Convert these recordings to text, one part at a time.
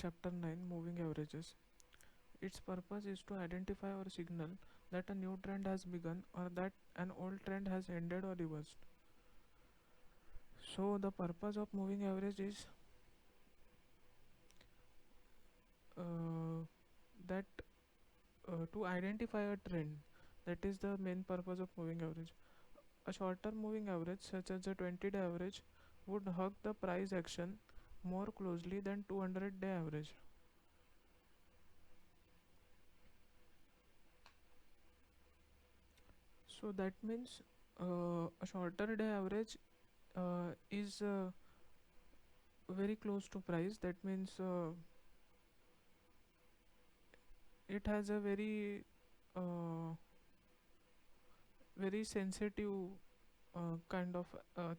Chapter 9, Moving Averages. Its purpose is to identify or signal that a new trend has begun or that an old trend has ended or reversed. So, the purpose of moving average is uh, that to identify a trend. That is the main purpose of moving average. A shorter moving average, such as the 20-day average, would hug the price action more closely than 200-day average. So that means a shorter day average is very close to price. That means it has a uh, very sensitive kind of uh,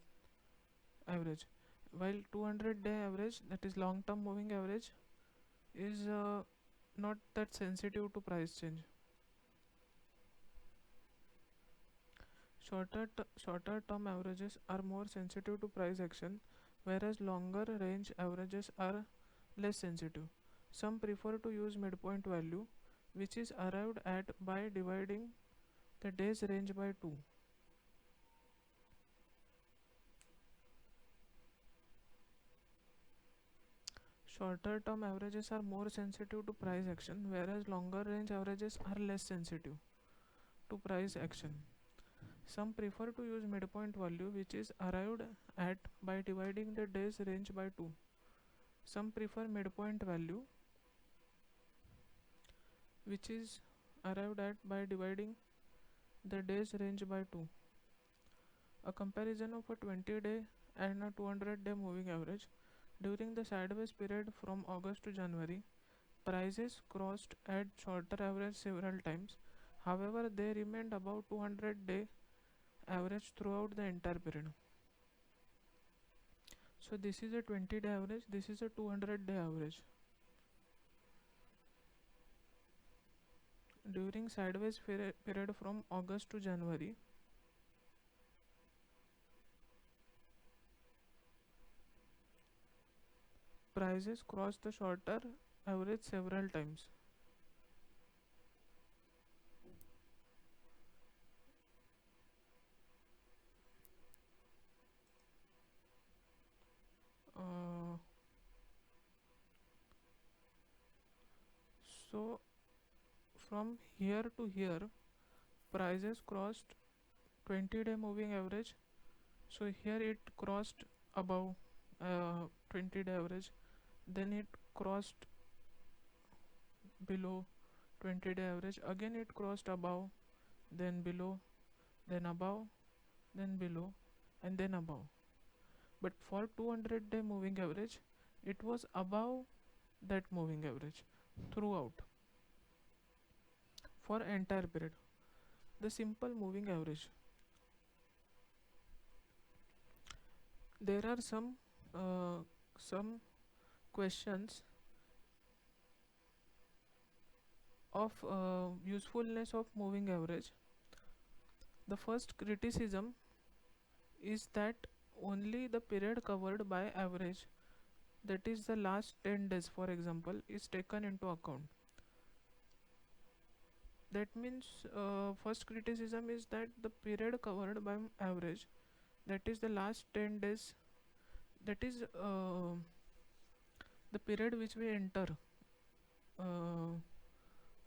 average, while 200-day average, that is long term moving average, is not that sensitive to price change. Shorter term averages are more sensitive to price action, whereas longer range averages are less sensitive. Some prefer to use midpoint value, which is arrived at by dividing the days range by 2. Shorter term averages are more sensitive to price action, whereas longer range averages are less sensitive to price action. Some prefer to use midpoint value, which is arrived at by dividing the days range by 2. Some prefer midpoint value, which is arrived at by dividing the days range by 2. A comparison of a 20-day and a 200-day moving average. During the sideways period from August to January, prices crossed at shorter average several times. However, they remained above 200-day average throughout the entire period. So this is a 20-day average, this is a 200-day average. During sideways period from August to January, prices crossed the shorter average several times. Uh, so from here to here, prices crossed 20-day moving average. So here it crossed above 20-day average, then it crossed below 20-day average, again it crossed above, then below, then above, then below, and then above. But for 200-day moving average, it was above that moving average throughout for entire period. The simple moving average. There are some questions of usefulness of moving average. The first criticism is that only the period covered by average, that is the last 10 days for example, is taken into account. That means first criticism is that the period covered by average, that is the last 10 days, that is the period which we enter uh,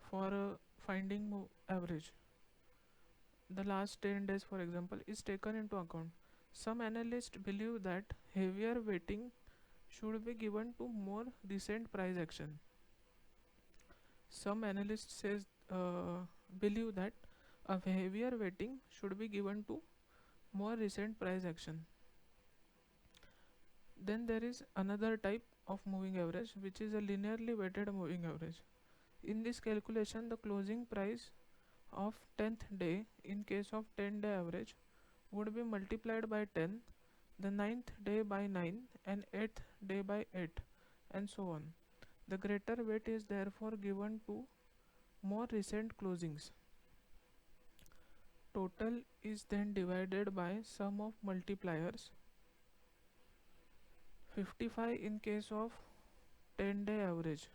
for finding average, the last 10 days for example, is taken into account. Some analysts believe that heavier weighting should be given to more recent price action. Some analysts believe that a heavier weighting should be given to more recent price action. Then there is another type of moving average, which is a linearly weighted moving average. In this calculation, the closing price of 10th day in case of 10-day average would be multiplied by 10, the 9th day by 9, and 8th day by 8, and so on. The greater weight is therefore given to more recent closings. Total is then divided by sum of multipliers. 55 in case of 10-day average.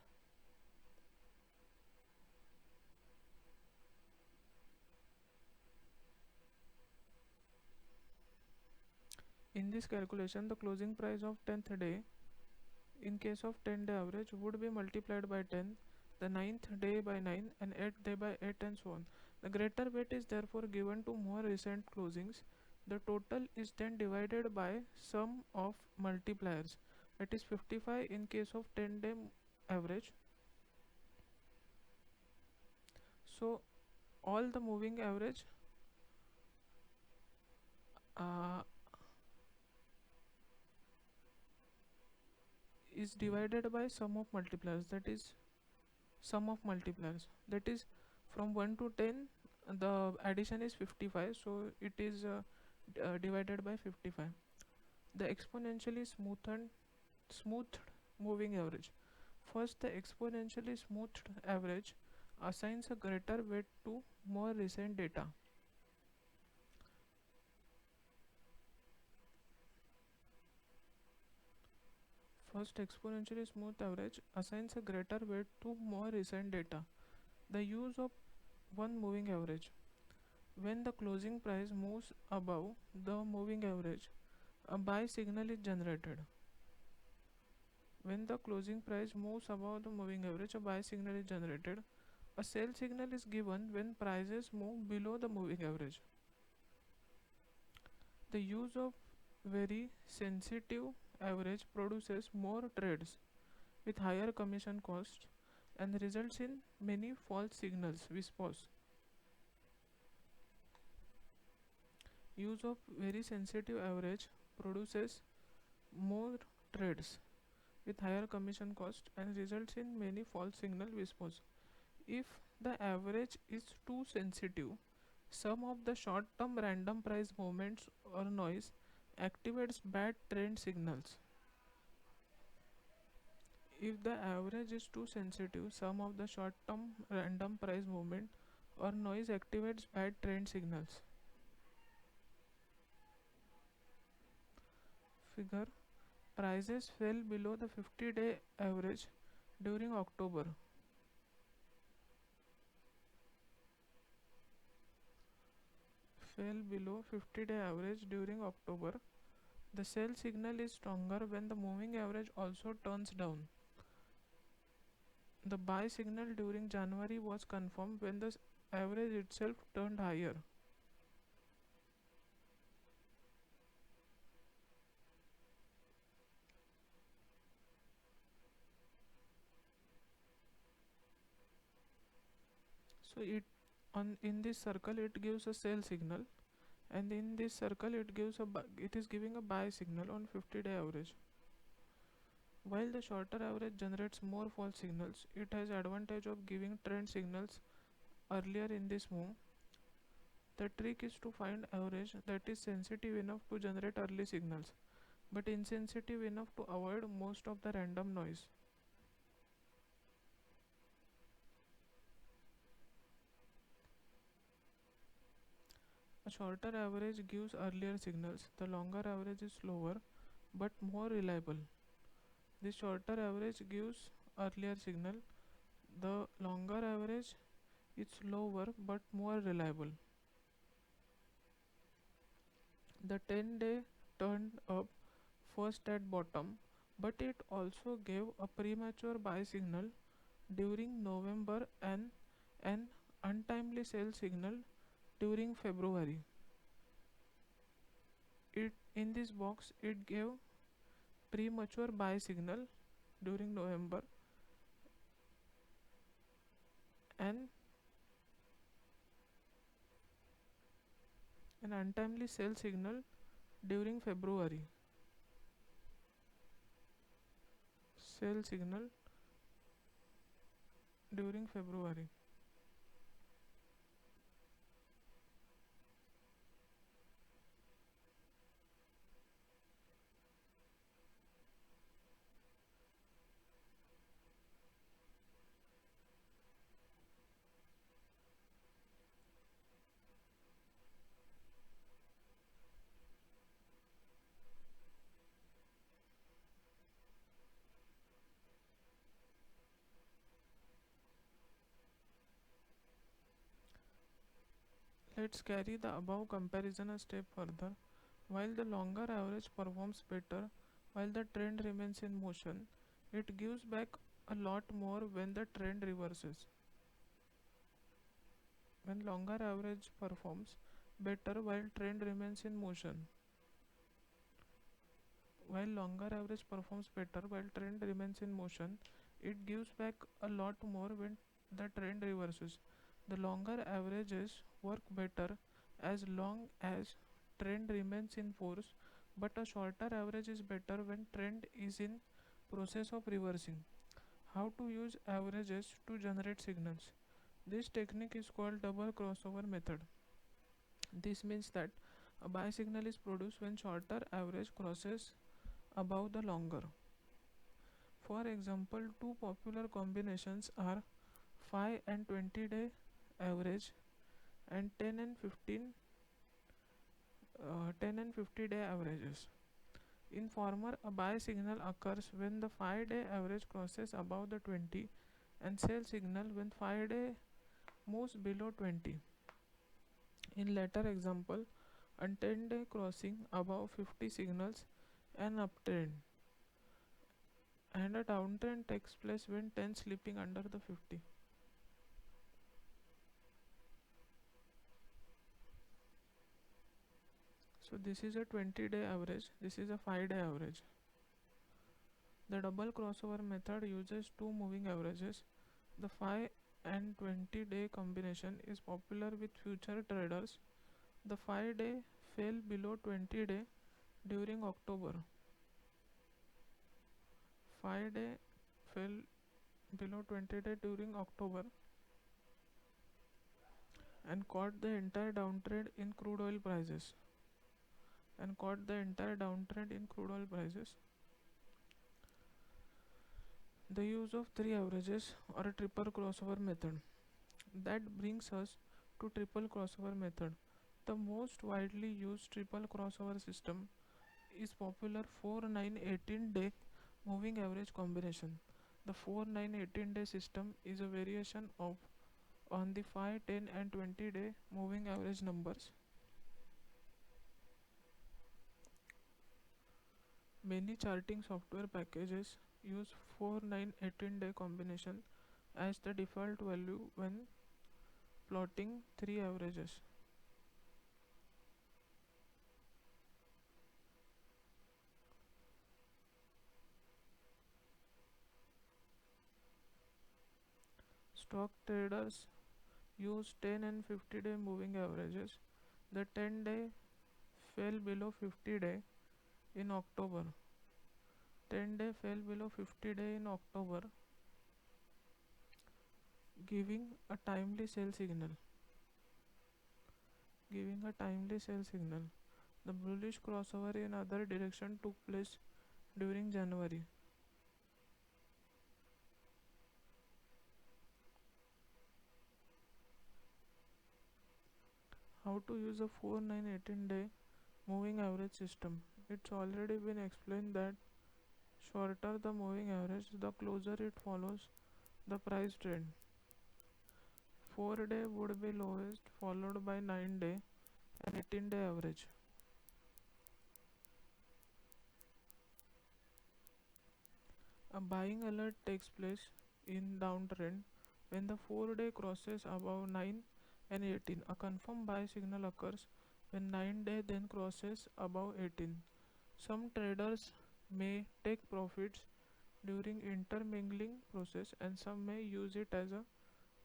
In this calculation, the closing price of 10th day in case of 10-day average would be multiplied by 10, the ninth day by 9, and 8th day by 8, and so on. The greater weight is therefore given to more recent closings. The total is then divided by sum of multipliers, that is 55 in case of 10-day average. So all the moving average uh, is divided by sum of multipliers, that is sum of multipliers, that is from 1 to 10 the addition is 55, so it is divided by 55. The exponentially smoothed moving average. First, the exponentially smoothed average assigns a greater weight to more recent data. First, exponentially smooth average assigns a greater weight to more recent data. The use of one moving average. When the closing price moves above the moving average, a buy signal is generated. When the closing price moves above the moving average, a buy signal is generated. A sell signal is given when prices move below the moving average. The use of very sensitive average produces more trades with higher commission costs and results in many false signals, whispers. Use of very sensitive average produces more trades with higher commission cost and results in many false signal whispers. If the average is too sensitive, some of the short-term random price movements or noise activates bad trend signals. If the average is too sensitive, some of the short-term random price movement or noise activates bad trend signals. Figure: prices fell below the 50-day average during October. Fell below 50-day average during October. The sell signal is stronger when the moving average also turns down. The buy signal during January was confirmed when the average itself turned higher. So it on in this circle it gives a sell signal, and in this circle it is giving a buy signal on 50-day average. While the shorter average generates more false signals, it has advantage of giving trend signals earlier in this move. The trick is to find average that is sensitive enough to generate early signals, but insensitive enough to avoid most of the random noise. A shorter average gives earlier signals, the longer average is slower but more reliable. The shorter average gives earlier signal, the longer average is slower but more reliable. The 10-day turned up first at bottom, but it also gave a premature buy signal during November and an untimely sell signal during February. It in this box it gave premature buy signal during November and an untimely sell signal during February. Sell signal during February. Let's carry the above comparison a step further. While the longer average performs better, while the trend remains in motion, it gives back a lot more when the trend reverses. When longer average performs better while trend remains in motion. While longer average performs better while trend remains in motion, it gives back a lot more when the trend reverses. The longer averages work better as long as trend remains in force, but a shorter average is better when trend is in process of reversing. How to use averages to generate signals? This technique is called double crossover method. This means that a buy signal is produced when shorter average crosses above the longer. For example, two popular combinations are 5 and 20-day average and 10 and 50-day averages. In former, a buy signal occurs when the 5-day average crosses above the 20 and sell signal when 5-day moves below 20. In latter example, a 10-day crossing above 50 signals an uptrend and a downtrend takes place when 10 slipping under the 50. So this is a 20-day average, this is a 5-day average. The double crossover method uses two moving averages. The 5 and 20-day combination is popular with future traders. The 5-day fell below 20-day during October. 5-day fell below 20-day during October and caught the entire downtrend in crude oil prices. The use of three averages or a triple crossover method. That brings us to triple crossover method. The most widely used triple crossover system is popular 4-9-18-day moving average combination. The 4-9-18-day system is a variation of on the 5, 10 and 20-day moving average numbers. Many charting software packages use 4-9-18-day combination as the default value when plotting three averages. Stock traders use 10 and 50-day moving averages. The 10-day fell below 50-day in October. 10-day fell below 50-day in October, giving a timely sell signal. The bullish crossover in other direction took place during January. How to use a 4-9-18-day moving average system? It's already been explained that shorter the moving average, the closer it follows the price trend. 4-day would be lowest, followed by 9-day and 18-day average. A buying alert takes place in downtrend when the 4-day crosses above 9 and 18. A confirmed buy signal occurs when 9-day then crosses above 18. Some traders may take profits during intermingling process and some may use it as a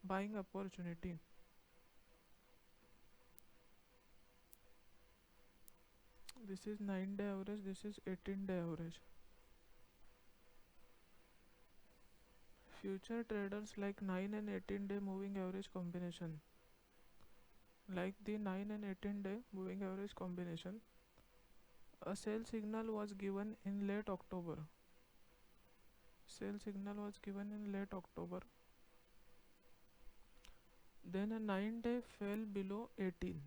buying opportunity. This is 9-day average, this is 18-day average. Future traders like 9 and 18-day moving average combination. Like the 9 and 18-day moving average combination, a sell signal was given in late October. Then a 9-day fell below 18.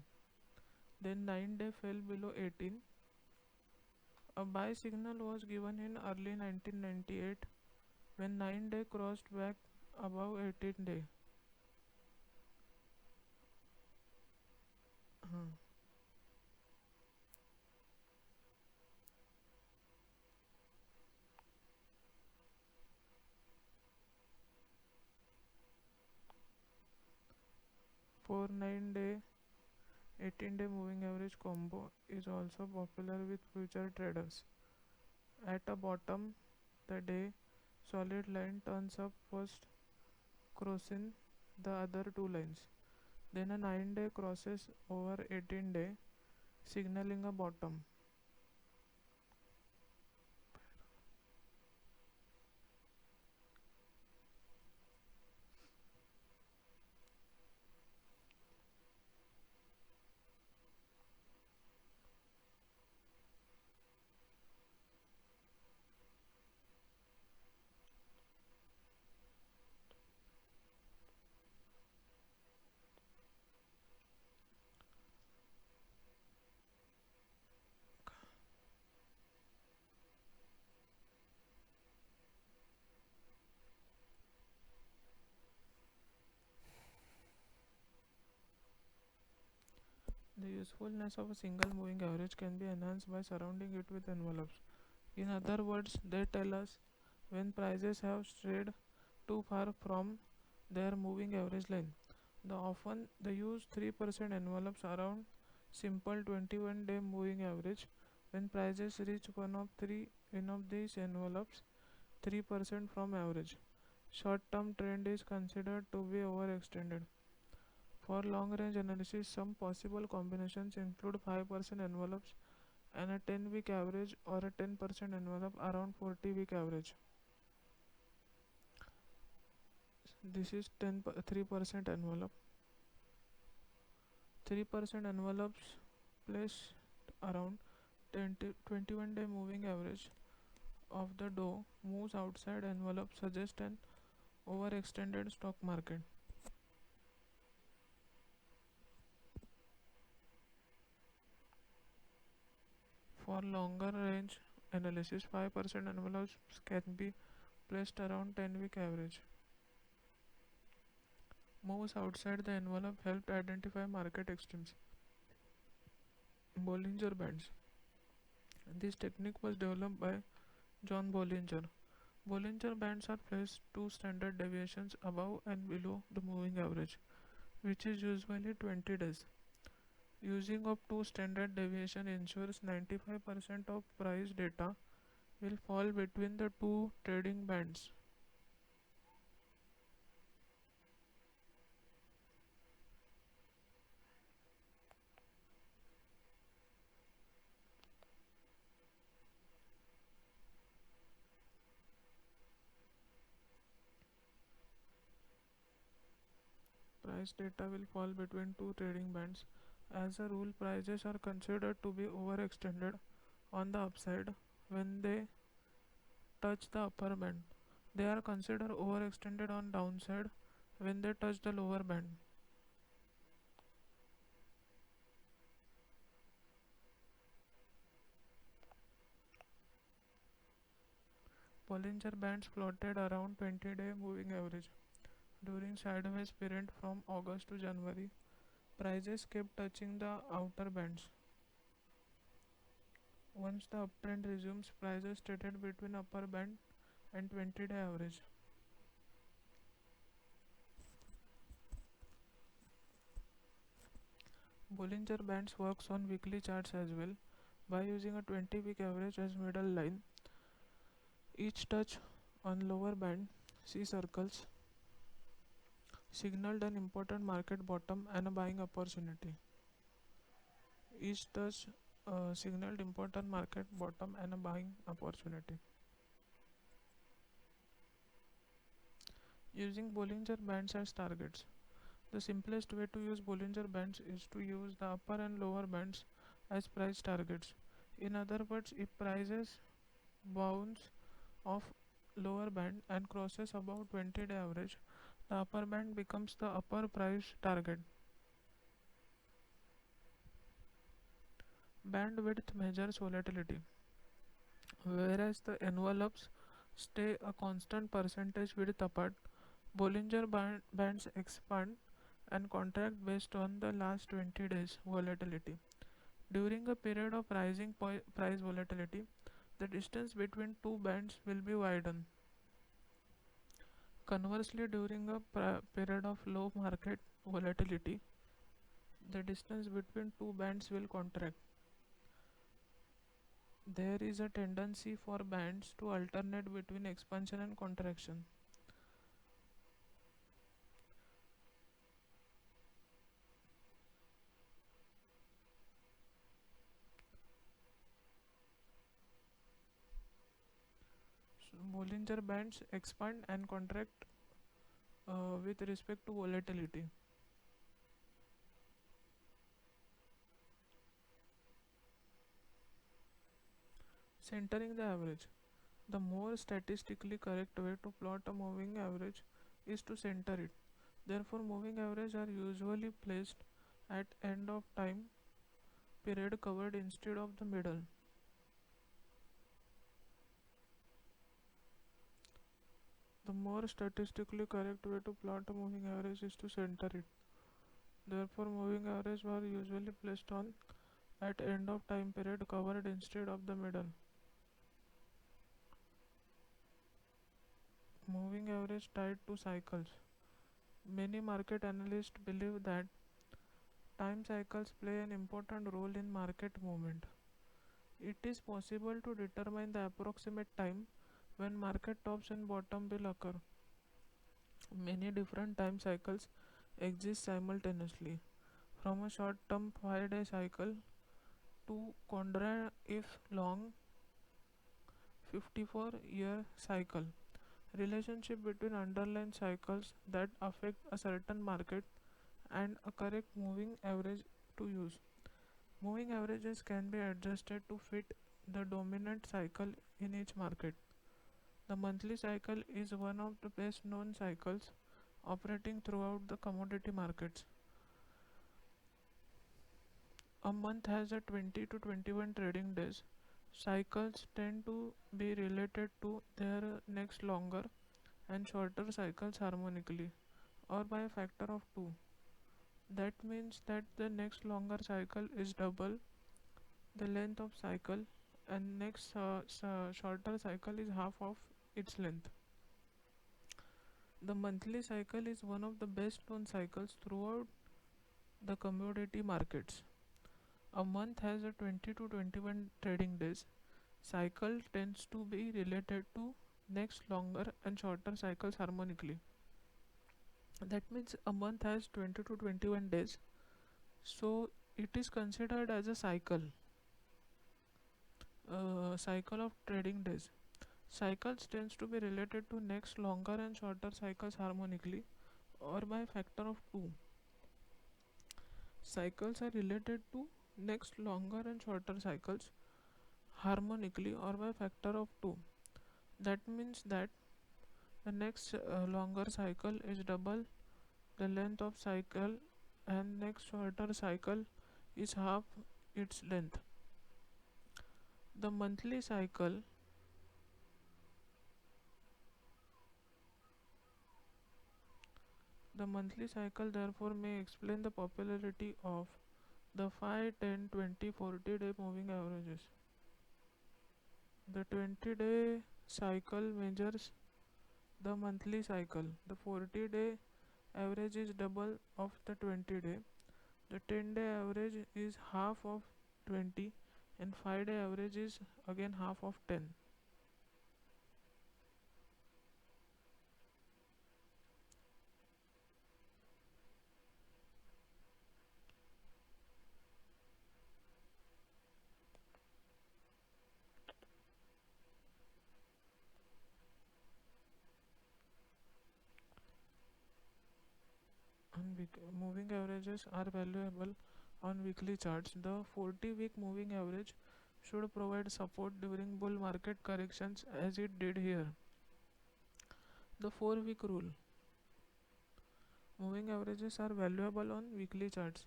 A buy signal was given in early 1998 when 9-day crossed back above 18-day. हाँ. For 9 day, 18-day moving average combo is also popular with future traders. At a bottom, the day solid line turns up first, crossing the other two lines. Then a 9-day crosses over 18-day, signaling a bottom. The usefulness of a single moving average can be enhanced by surrounding it with envelopes. In other words, they tell us when prices have strayed too far from their moving average line. They use 3% envelopes around simple 21-day moving average. When prices reach one of these envelopes, 3% from average. Short-term trend is considered to be overextended. For long-range analysis, some possible combinations include 5% envelopes and a 10-week average or a 10% envelope around 40-week average. This is 3% envelope. 3% envelopes placed around 21-day moving average of the Dow moves outside envelope suggest an overextended stock market. For longer range analysis, 5% envelopes can be placed around 10-week average. Moves outside the envelope helped identify market extremes. Bollinger Bands. This technique was developed by John Bollinger. Bollinger Bands are placed two standard deviations above and below the moving average, which is usually 20 days. Using of two standard deviation ensures 95% of price data will fall between the two trading bands. Price data will fall between two trading bands. As a rule, prices are considered to be overextended on the upside when they touch the upper band. They are considered overextended on downside when they touch the lower band. Bollinger Bands plotted around 20-day moving average. During sideways period from August to January, prices kept touching the outer bands. Once the uptrend resumes, prices traded between upper band and 20-day average. Bollinger Bands works on weekly charts as well. By using a 20-week average as middle line, each touch on lower band C circles signaled an important market bottom and a buying opportunity. Each touch signaled important market bottom and a buying opportunity. Using Bollinger Bands as targets. The simplest way to use Bollinger Bands is to use the upper and lower bands as price targets. In other words, if prices bounce off lower band and crosses above 20-day average, the upper band becomes the upper price target. Bandwidth measures volatility, whereas the envelopes stay a constant percentage width apart. Bollinger bands expand and contract based on the last 20 days volatility. During a period of rising price volatility, the distance between two bands will be widened. Conversely, during a period of low market volatility, the distance between two bands will contract. There is a tendency for bands to alternate between expansion and contraction. So Bollinger Bands expand and contract with respect to volatility. Centering the average. The more statistically correct way to plot a moving average is to center it. Therefore, moving averages are usually placed at end of time period covered instead of the middle. The more statistically correct way to plot a moving average is to center it. Therefore, moving averages are usually placed on at end of time period covered instead of the middle. Moving average tied to cycles. Many market analysts believe that time cycles play an important role in market movement. It is possible to determine the approximate time when market tops and bottom will occur. Many different time cycles exist simultaneously, from a short-term 5-day cycle to Conrad if long 54-year cycle. Relationship between underlying cycles that affect a certain market and a correct moving average to use. Moving averages can be adjusted to fit the dominant cycle in each market. The monthly cycle is one of the best known cycles operating throughout the commodity markets. A month has a 20 to 21 trading days. Cycles tend to be related to their next longer and shorter cycles harmonically or by a factor of 2. That means that the next longer cycle is double the length of cycle and next shorter cycle is half of its length. The monthly cycle is one of the best known cycles throughout the commodity markets. A month has a 20 to 21 trading days. Cycle tends to be related to next longer and shorter cycles harmonically. That means a month has 20 to 21 days. So it is considered as a cycle of trading days. Cycles tends to be related to next longer and shorter cycles harmonically or by factor of 2. Cycles are related to next longer and shorter cycles harmonically or by factor of 2. That means that the next longer cycle is double the length of cycle and next shorter cycle is half its length. The monthly cycle the monthly cycle therefore may explain the popularity of the 5, 10, 20, 40-day moving averages. The 20-day cycle measures the monthly cycle. The 40-day average is double of the 20-day. The 10-day average is half of 20 and 5-day average is again half of 10. Moving averages are valuable on weekly charts. The 40-week moving average should provide support during bull market corrections as it did here. The 4-week rule. Moving averages are valuable on weekly charts.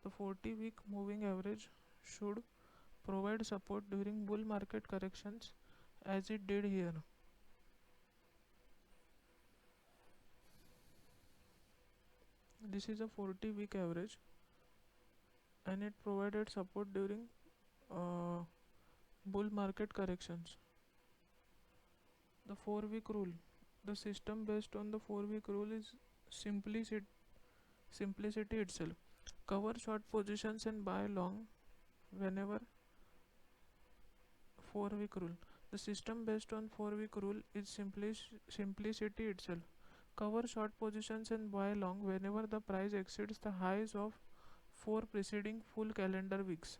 The 40-week moving average should provide support during bull market corrections as it did here. this is a 40-week average, and it provided support during uh, bull market corrections. The 4-week rule. The system based on the 4-week rule is simplicity, simplicity itself. Cover short positions and buy long whenever. 4-week rule. The system based on 4-week rule is simplicity itself. Cover short positions and buy long whenever the price exceeds the highs of 4 preceding full calendar weeks.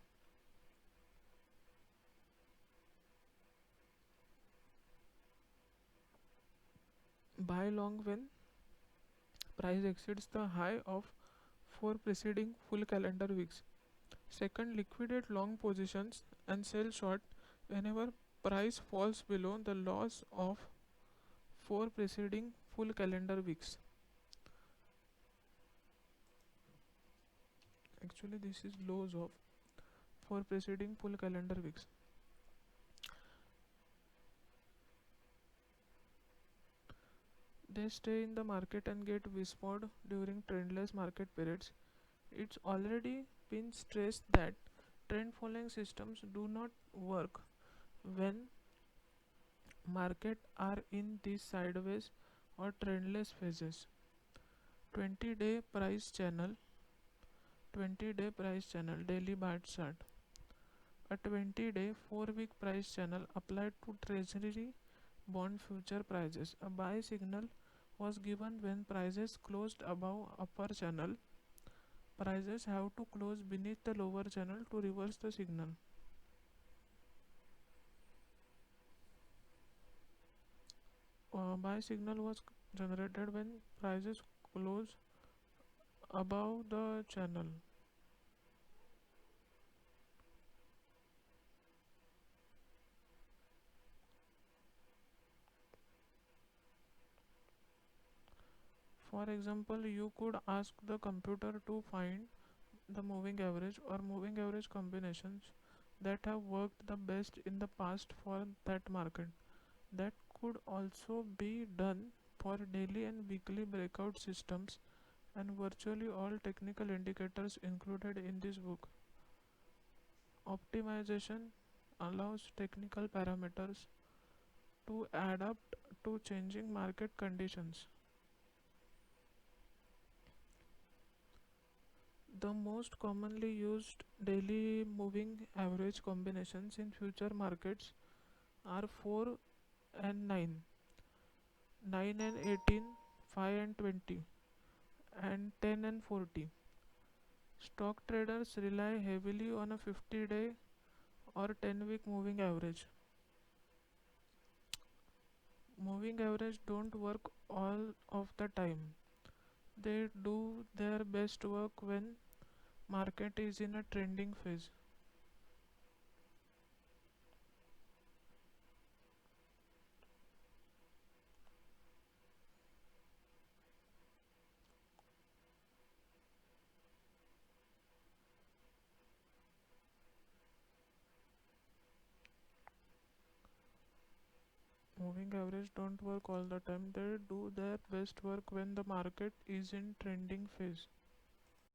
Buy long when price exceeds the high of 4 preceding full calendar weeks. Second, liquidate long positions and sell short whenever price falls below the loss of 4 preceding full calendar weeks. Actually, this is lows of 4 preceding full calendar weeks. They stay in the market and get whispered during trendless market periods. It's already been stressed that trend following systems do not work when market are in these sideways or trendless phases. 20-day price channel, 20-day price channel daily bar chart. A 20-day 4-week price channel applied to treasury bond future prices. A buy signal was given when prices closed above upper channel. Prices have to close beneath the lower channel to reverse the signal. Buy signal was generated when prices close above the channel. For example, you could ask the computer to find the moving average or moving average combinations that have worked the best in the past for that market. That could also be done for daily and weekly breakout systems and virtually all technical indicators included in this book. Optimization allows technical parameters to adapt to changing market conditions. The most commonly used daily moving average combinations in future markets are 4 and 9, 9 and 18, 5 and 20, and 10 and 40. Stock traders rely heavily on a 50-day or 10-week moving average. Moving average don't work all of the time. They do their best work when market is in a trending phase. Moving average don't work all the time. They do their best work when the market is in trending phase.